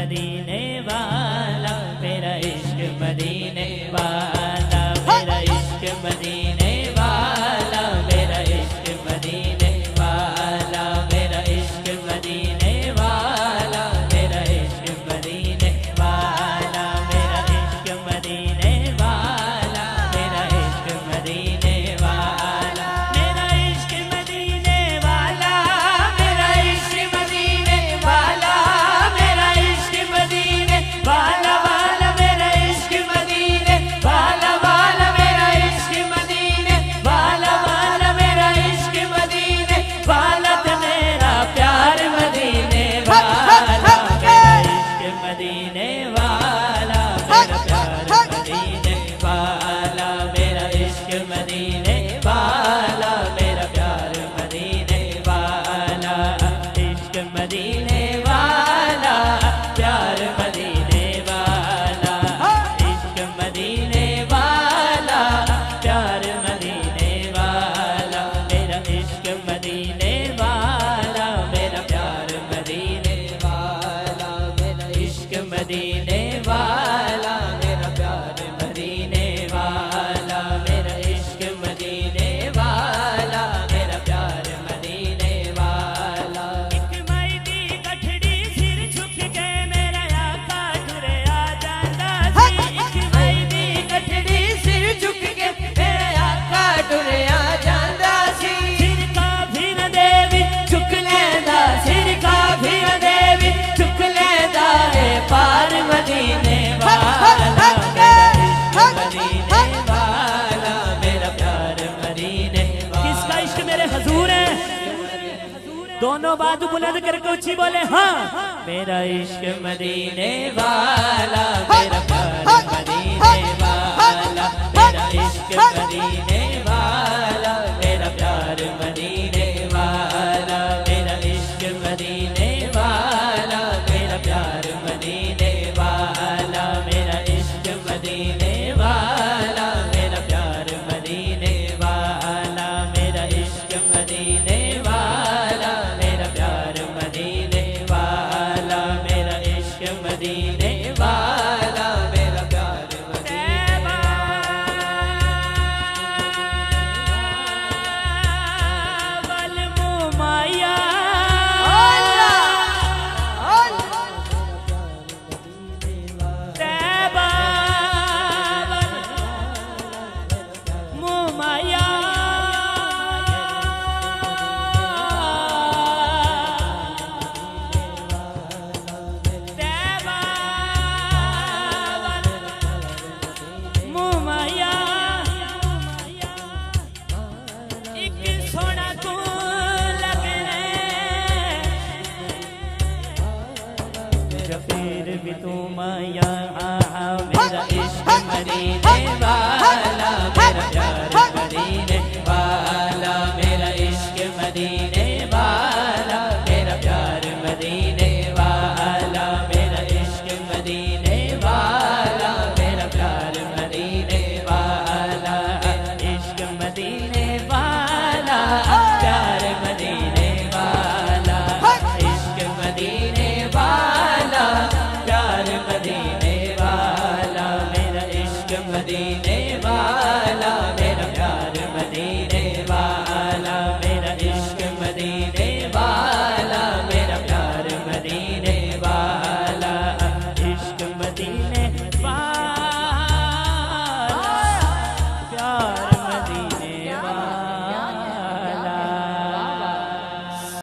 मदीने वाला, मेरा इश्क मदीने वाला, मेरा इश्क मदीने वाला, मेरा इश्क मदीने वाला, मेरा इश्क मदीने वाला, मेरा इश्क मदीने वाला, मेरा इश्क मदीने वाला, मेरा इश्क मदीने वाला, मेरा इश्क मदीने वाला, मेरा इश्क मदीने वाला, मेरा इश्क मदीने वाला वाला, मेरा इश्क मदीने वाला वाला, मेरा इश्क मदीने वाला वाला, मेरा इश्क मदीने वाला, तो मेरा प्यार मदीने वाला, मेरा इश्क मदीने वाला, मेरा प्यार मदीने वाला, मेरा इश्क मदीने वाला, मेरा प्यार मदीने वाला, इश्क मदीने वाला, प्यार मदीने वाला, इश्क मदीने वाला, प्यार मदीने वाला, मेरा इश्क मदीने वाला, मेरा प्यार मदीने वाला, मेरा इश्क मदीने वाला, मेरा प्यार मदीने वाला, मेरा इश्क मदीने वाला, मेरा प्यार मदीने वाला। एक मई दी गठड़ी सिर झुक के मेरा आका टुरे आ जांदा सी, एक मई दी गठड़ी सिर झुक के मेरा आका टुरे आ जांदा सी, सिर का भी न देवी झुक लेंदा, सिर का भी न देवी झुक लेंदा है पार मदीने वाला, मेरा इश्क मदीने वाला, मेरा प्यार मदीने वाला। किसका इश्क मेरे हुजूर है? दोनों बाजू बुलंद करके ऊंची बोले हाँ, मेरा इश्क मदीने वाला, मेरा प्यार मदीने वाला, मेरा इश्क मदीने वाला, मेरा प्यार मदीने वाला, मेरा इश्क मदीने वाला, मेरा प्यार मदीने वाला, मेरा इश्क मदीने वाला, मेरा प्यार मदीने वाला, मेरा इश्क मदीने वाला, मेरा प्यार मदीने वाला, मेरा इश्क मदीने वाला, मेरा प्यार मदीने वाला। माया तैबा माया तैबा माया, एक सोना तू लगने फिर भी तू माया, मेरा इश्क मदीने वाला, मेरा प्यार मदीने वाला, मेरा इश्क मदीने